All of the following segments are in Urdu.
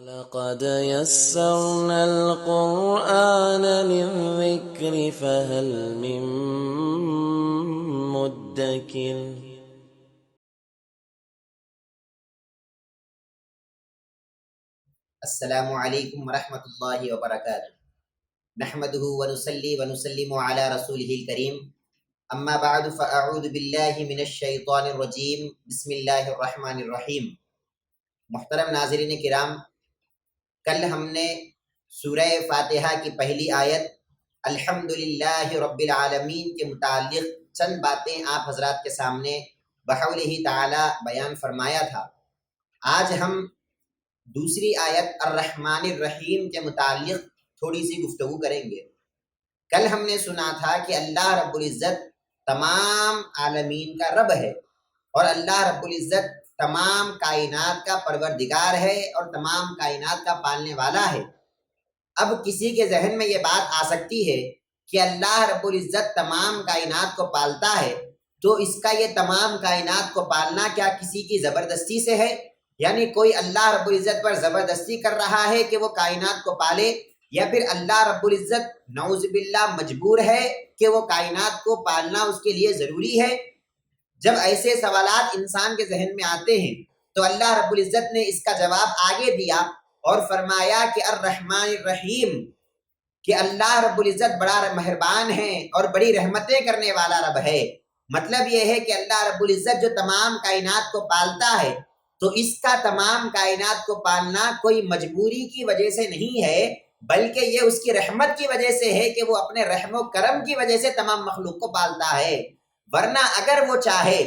وَلَقَدْ يَسَّرْنَا الْقُرْآنَ لِلذِّكْرِ فَهَلْ مِن مُّدَّكِرٍ السلام علیکم ورحمۃ اللہ وبرکاتہ۔ نحمده ونصلی ونسلم علی رسولہ الکریم، اما بعد فاعوذ باللہ من الشیطان الرجیم، بسم اللہ الرحمن الرحیم۔ محترم ناظرین کرام، کل ہم نے سورہ فاتحہ کی پہلی آیت الحمدللہ رب العالمین کے متعلق چند باتیں آپ حضرات کے سامنے بحولہ تعالی بیان فرمایا تھا۔ آج ہم دوسری آیت الرحمن الرحیم کے متعلق تھوڑی سی گفتگو کریں گے۔ کل ہم نے سنا تھا کہ اللہ رب العزت تمام عالمین کا رب ہے، اور اللہ رب العزت تمام کائنات کا پروردگار ہے اور تمام کائنات کا پالنے والا ہے۔ اب کسی کے ذہن میں یہ بات آ سکتی ہے کہ اللہ رب العزت تمام کائنات کو پالتا ہے، تو اس کا یہ تمام کائنات کو پالنا کیا کسی کی زبردستی سے ہے؟ یعنی کوئی اللہ رب العزت پر زبردستی کر رہا ہے کہ وہ کائنات کو پالے، یا پھر اللہ رب العزت نعوذ باللہ مجبور ہے کہ وہ کائنات کو پالنا اس کے لیے ضروری ہے؟ جب ایسے سوالات انسان کے ذہن میں آتے ہیں تو اللہ رب العزت نے اس کا جواب آگے دیا اور فرمایا کہ الرحمن الرحیم، کہ اللہ رب العزت بڑا مہربان ہے اور بڑی رحمتیں کرنے والا رب ہے۔ مطلب یہ ہے کہ اللہ رب العزت جو تمام کائنات کو پالتا ہے، تو اس کا تمام کائنات کو پالنا کوئی مجبوری کی وجہ سے نہیں ہے، بلکہ یہ اس کی رحمت کی وجہ سے ہے کہ وہ اپنے رحم و کرم کی وجہ سے تمام مخلوق کو پالتا ہے۔ ورنہ اگر وہ چاہے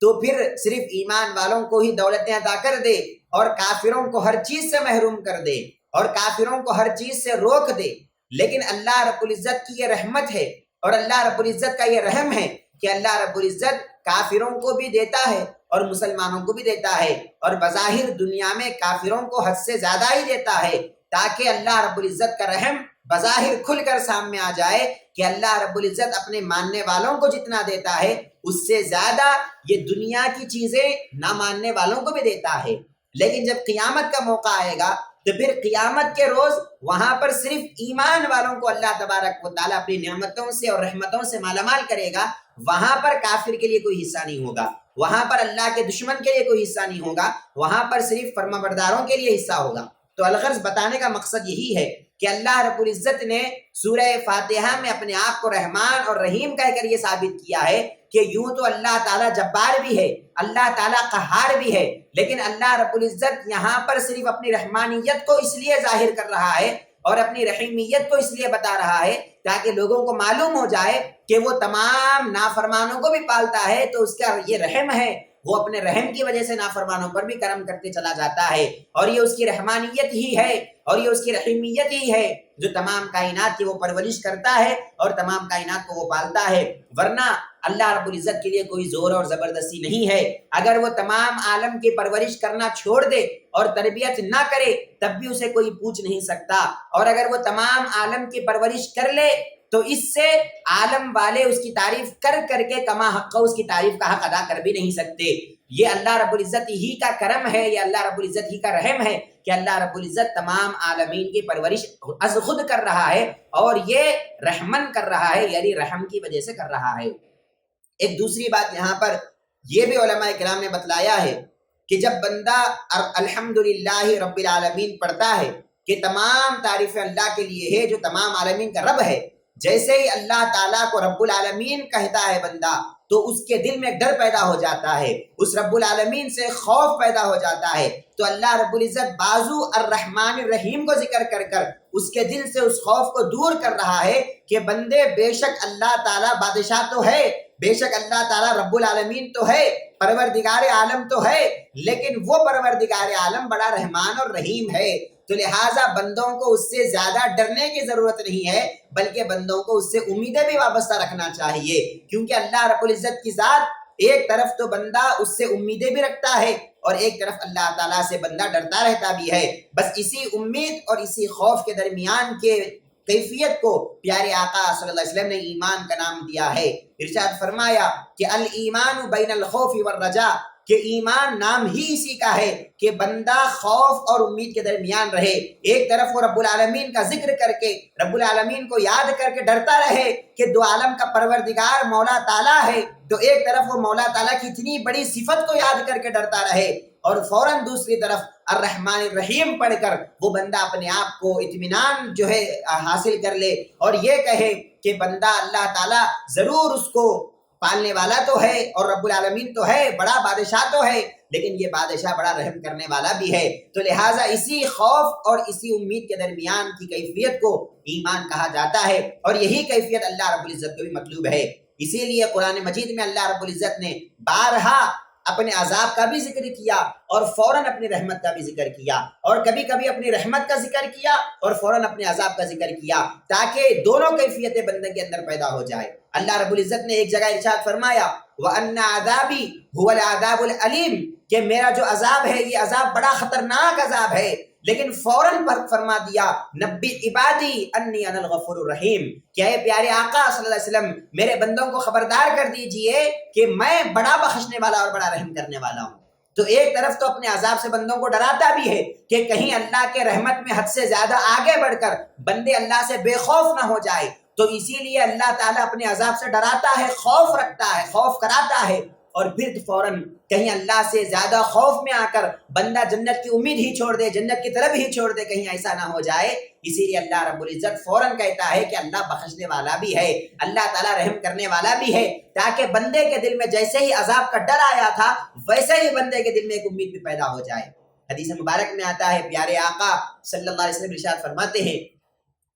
تو پھر صرف ایمان والوں کو ہی دولتیں عطا کر دے اور کافروں کو ہر چیز سے محروم کر دے اور کافروں کو ہر چیز سے روک دے۔ لیکن اللہ رب العزت کی یہ رحمت ہے اور اللہ رب العزت کا یہ رحم ہے کہ اللہ رب العزت کافروں کو بھی دیتا ہے اور مسلمانوں کو بھی دیتا ہے، اور بظاہر دنیا میں کافروں کو حد سے زیادہ ہی دیتا ہے، تاکہ اللہ رب العزت کا رحم بظاہر کھل کر سامنے آ جائے کہ اللہ رب العزت اپنے ماننے والوں کو جتنا دیتا ہے اس سے زیادہ یہ دنیا کی چیزیں نہ ماننے والوں کو بھی دیتا ہے۔ لیکن جب قیامت کا موقع آئے گا تو پھر قیامت کے روز وہاں پر صرف ایمان والوں کو اللہ تبارک و تعالیٰ اپنی نعمتوں سے اور رحمتوں سے مالا مال کرے گا۔ وہاں پر کافر کے لیے کوئی حصہ نہیں ہوگا، وہاں پر اللہ کے دشمن کے لیے کوئی حصہ نہیں ہوگا، وہاں پر صرف فرمانبرداروں کے لیے حصہ ہوگا۔ تو الغرض بتانے کا مقصد یہی ہے کہ اللہ رب العزت نے سورہ فاتحہ میں اپنے آپ کو رحمان اور رحیم کہہ کر یہ ثابت کیا ہے کہ یوں تو اللہ تعالیٰ جبار بھی ہے، اللہ تعالیٰ قہار بھی ہے، لیکن اللہ رب العزت یہاں پر صرف اپنی رحمانیت کو اس لیے ظاہر کر رہا ہے اور اپنی رحیمیت کو اس لیے بتا رہا ہے تاکہ لوگوں کو معلوم ہو جائے کہ وہ تمام نافرمانوں کو بھی پالتا ہے، تو اس کا یہ رحم ہے، وہ اپنے رحم کی وجہ سے نافرمانوں پر بھی کرم کرتے چلا جاتا ہے، اور یہ اس کی رحمانیت ہی ہے اور یہ اس کی رحیمیت ہی ہے جو تمام کائنات کی وہ پرورش کرتا ہے اور تمام کائنات کو وہ پالتا ہے۔ ورنہ اللہ رب العزت کے لیے کوئی زور اور زبردستی نہیں ہے۔ اگر وہ تمام عالم کی پرورش کرنا چھوڑ دے اور تربیت نہ کرے تب بھی اسے کوئی پوچھ نہیں سکتا، اور اگر وہ تمام عالم کی پرورش کر لے تو اس سے عالم والے اس کی تعریف کر کر کے کما حق اس کی تعریف کا حق ادا کر بھی نہیں سکتے۔ یہ اللہ رب العزت ہی کا کرم ہے، یہ اللہ رب العزت ہی کا رحم ہے کہ اللہ رب العزت تمام عالمین کی پرورش از خود کر رہا ہے، اور یہ رحمن کر رہا ہے، یعنی رحم کی وجہ سے کر رہا ہے۔ ایک دوسری بات یہاں پر یہ بھی علماء کرام نے بتلایا ہے کہ جب بندہ الحمدللہ رب العالمین پڑھتا ہے کہ تمام تعریفیں اللہ کے لیے ہے جو تمام عالمین کا رب ہے، جیسے ہی اللہ تعالیٰ کو رب العالمین کہتا ہے بندہ تو اس کے دل میں ڈر پیدا ہو جاتا ہے، اس رب العالمین سے خوف پیدا ہو جاتا ہے، تو اللہ رب العزت بازو الرحمن الرحیم کو ذکر کر کر اس کے دل سے اس خوف کو دور کر رہا ہے کہ بندے بے شک اللہ تعالیٰ بادشاہ تو ہے، بے شک اللہ تعالیٰ رب العالمین تو ہے، پروردگار عالم تو ہے، لیکن وہ پروردگار عالم بڑا رحمان اور رحیم ہے، تو لہٰذا بندوں کو اس سے زیادہ ڈرنے کی ضرورت نہیں ہے، بلکہ بندوں کو اس سے امیدیں بھی وابستہ رکھنا چاہیے، کیونکہ اللہ رب العزت کی ذات ایک طرف تو بندہ اس سے امیدیں بھی رکھتا ہے اور ایک طرف اللہ تعالیٰ سے بندہ ڈرتا رہتا بھی ہے۔ بس اسی امید اور اسی خوف کے درمیان کے کیفیت کو پیارے آقا صلی اللہ علیہ وسلم نے ایمان کا نام دیا ہے۔ ارشاد فرمایا کہ الایمان بین الخوف والرجاء، کہ ایمان نام ہی اسی کا ہے کہ بندہ خوف اور امید کے درمیان رہے. ایک طرف وہ رب العالمین کا ذکر کر کے، رب العالمین کو یاد کر کے ڈرتا رہے کہ دو عالم کا پروردگار مولا تعالیٰ ہے، تو ایک طرف وہ مولا تعالیٰ کی اتنی بڑی صفت کو یاد کر کے ڈرتا رہے، اور فوراً دوسری طرف الرحمن الرحیم پڑھ کر وہ بندہ اپنے آپ کو اطمینان جو ہے حاصل کر لے، اور یہ کہے کہ بندہ اللہ تعالیٰ ضرور اس کو پالنے والا تو ہے اور رب العالمین تو ہے، بڑا بادشاہ تو ہے، لیکن یہ بادشاہ بڑا رحم کرنے والا بھی ہے. تو لہٰذا اسی خوف اور اسی امید کے درمیان کی کیفیت کو ایمان کہا جاتا ہے، اور یہی کیفیت اللہ رب العزت کو بھی مطلوب ہے. اسی لیے قرآن مجید میں اللہ رب العزت نے بارہا اپنے عذاب کا بھی ذکر کیا اور فوراً اپنی رحمت کا بھی ذکر کیا، اور کبھی کبھی اپنی رحمت کا ذکر کیا اور فوراً اپنے عذاب کا ذکر کیا، تاکہ دونوں کیفیتیں بندے کے اندر پیدا ہو جائے. اللہ رب العزت نے ایک جگہ ارشاد فرمایا وَأَنَّ عَذَابِي هُوَ الْعَذَابُ الْأَلِيمُ، کہ میرا جو عذاب ہے یہ عذاب بڑا خطرناک عذاب ہے، لیکن فوراً فرما دیا نبی عبادی انی انا الغفور الرحیم، کہ اے پیارے آقا صلی اللہ علیہ وسلم میرے بندوں کو خبردار کر دیجئے کہ میں بڑا بخشنے والا اور بڑا رحم کرنے والا ہوں. تو ایک طرف تو اپنے عذاب سے بندوں کو ڈراتا بھی ہے کہ کہیں اللہ کے رحمت میں حد سے زیادہ آگے بڑھ کر بندے اللہ سے بے خوف نہ ہو جائے، تو اسی لیے اللہ تعالیٰ اپنے عذاب سے ڈراتا ہے، خوف رکھتا ہے، خوف کراتا ہے، اور پھر فوراً کہیں اللہ سے زیادہ خوف میں آ کر بندہ جنت کی امید ہی چھوڑ دے، جنت کی طلب ہی چھوڑ دے، کہیں ایسا نہ ہو جائے. اسی لیے اللہ رب العزت فوراً کہتا ہے کہ اللہ بخشنے والا بھی ہے، اللہ تعالیٰ رحم کرنے والا بھی ہے، تاکہ بندے کے دل میں جیسے ہی عذاب کا ڈر آیا تھا ویسے ہی بندے کے دل میں ایک امید بھی پیدا ہو جائے. حدیث مبارک میں آتا ہے پیارے آقا صلی اللہ علیہ وسلم ارشاد فرماتے ہیں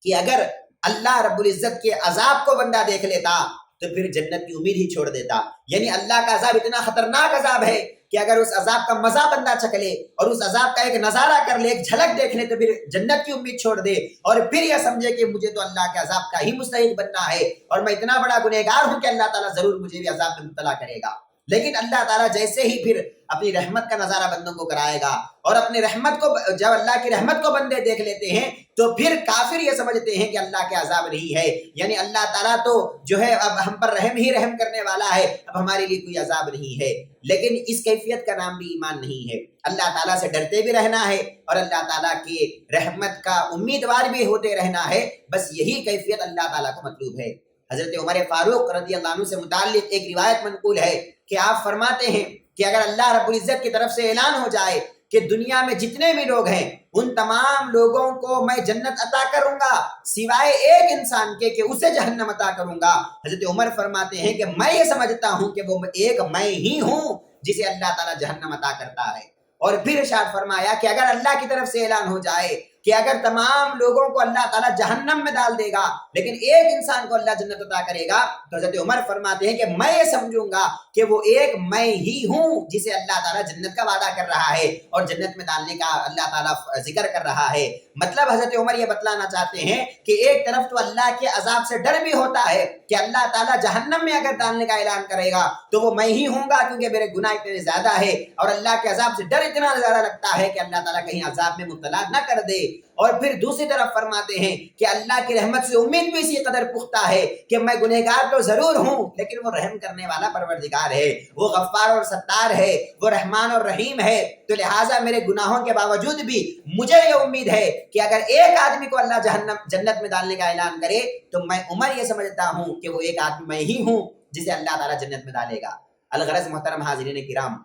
کہ اگر اللہ رب العزت کے عذاب کو بندہ دیکھ لیتا تو پھر جنت کی امید ہی چھوڑ دیتا. یعنی اللہ کا عذاب اتنا خطرناک عذاب ہے کہ اگر اس عذاب کا مزہ بندہ چکھ لے اور اس عذاب کا ایک نظارہ کر لے، ایک جھلک دیکھ لے، تو پھر جنت کی امید چھوڑ دے اور پھر یہ سمجھے کہ مجھے تو اللہ کے عذاب کا ہی مستحق بننا ہے اور میں اتنا بڑا گنہگار ہوں کہ اللہ تعالیٰ ضرور مجھے بھی عذاب میں مبتلا کرے گا. لیکن اللہ تعالیٰ جیسے ہی پھر اپنی رحمت کا نظارہ بندوں کو کرائے گا، اور اپنی رحمت کو جب اللہ کی رحمت کو بندے دیکھ لیتے ہیں تو پھر کافر یہ سمجھتے ہیں کہ اللہ کے عذاب نہیں ہے، یعنی اللہ تعالیٰ تو جو ہے اب ہم پر رحم ہی رحم کرنے والا ہے، اب ہمارے لیے کوئی عذاب نہیں ہے. لیکن اس کیفیت کا نام بھی ایمان نہیں ہے. اللہ تعالیٰ سے ڈرتے بھی رہنا ہے اور اللہ تعالیٰ کی رحمت کا امیدوار بھی ہوتے رہنا ہے، بس یہی کیفیت اللہ تعالیٰ کو مطلوب ہے. حضرت عمر فاروق رضی اللہ عنہ سے متعلق ایک روایت منقول ہے کہ آپ فرماتے ہیں کہ اگر اللہ رب العزت کی طرف سے اعلان ہو جائے کہ دنیا میں جتنے بھی لوگ ہیں ان تمام لوگوں کو میں جنت عطا کروں گا سوائے ایک انسان کے کہ اسے جہنم عطا کروں گا، حضرت عمر فرماتے ہیں کہ میں یہ سمجھتا ہوں کہ وہ ایک میں ہی ہوں جسے اللہ تعالیٰ جہنم عطا کرتا ہے. اور پھر ارشاد فرمایا کہ اگر اللہ کی طرف سے اعلان ہو جائے کہ اگر تمام لوگوں کو اللہ تعالیٰ جہنم میں ڈال دے گا لیکن ایک انسان کو اللہ جنت عطا کرے گا، تو حضرت عمر فرماتے ہیں کہ میں یہ سمجھوں گا کہ وہ ایک میں ہی ہوں جسے اللہ تعالیٰ جنت کا وعدہ کر رہا ہے اور جنت میں ڈالنے کا اللہ تعالیٰ ذکر کر رہا ہے. مطلب حضرت عمر یہ بتلانا چاہتے ہیں کہ ایک طرف تو اللہ کے عذاب سے ڈر بھی ہوتا ہے کہ اللہ تعالیٰ جہنم میں اگر ڈالنے کا اعلان کرے گا تو وہ میں ہی ہوں گا کیونکہ میرے گناہ اتنے زیادہ ہے، اور اللہ کے عذاب سے ڈر اتنا زیادہ لگتا ہے کہ اللہ تعالیٰ کہیں عذاب میں مبتلا نہ کر دے. اور پھر دوسری طرف فرماتے ہیں کہ اللہ کی رحمت سے امید بھی اسی قدر پختہ ہے کہ میں گنہگار تو ضرور ہوں لیکن وہ رحم کرنے والا پروردگار ہے، وہ غفار اور ستار ہے، وہ رحمان اور رحیم ہے. تو لہٰذا میرے گناہوں کے باوجود بھی مجھے یہ امید ہے کہ اگر ایک آدمی کو اللہ جنت میں ڈالنے کا اعلان کرے تو میں عمر یہ سمجھتا ہوں کہ وہ ایک آدمی میں ہی ہوں جسے اللہ تعالیٰ جنت میں ڈالے گا. الغرض محترم حاضرین کرام،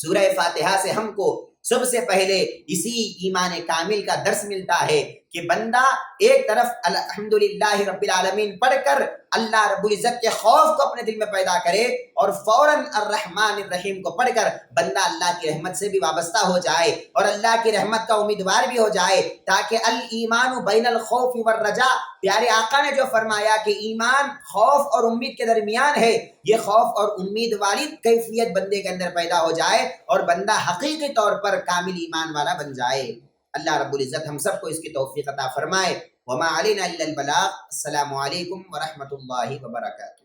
سورہ فاتحہ سے ہم کو سب سے پہلے اسی ایمان کامل کا درس ملتا ہے کہ بندہ ایک طرف الحمدللہ رب العالمین پڑھ کر اللہ رب العزت کے خوف کو اپنے دل میں پیدا کرے اور فوراً الرحمن الرحیم کو پڑھ کر بندہ اللہ کی رحمت سے بھی وابستہ ہو جائے اور اللہ کی رحمت کا امیدوار بھی ہو جائے، تاکہ الایمان بین الخوف والرجاء، پیارے آقا نے جو فرمایا کہ ایمان خوف اور امید کے درمیان ہے، یہ خوف اور امید والی کیفیت بندے کے اندر پیدا ہو جائے اور بندہ حقیقی طور پر کامل ایمان والا بن جائے. اللہ رب العزت ہم سب کو اس کی توفیق عطا فرمائے. وما علینا الا البلاغ. السلام علیکم ورحمۃ اللہ وبرکاتہ.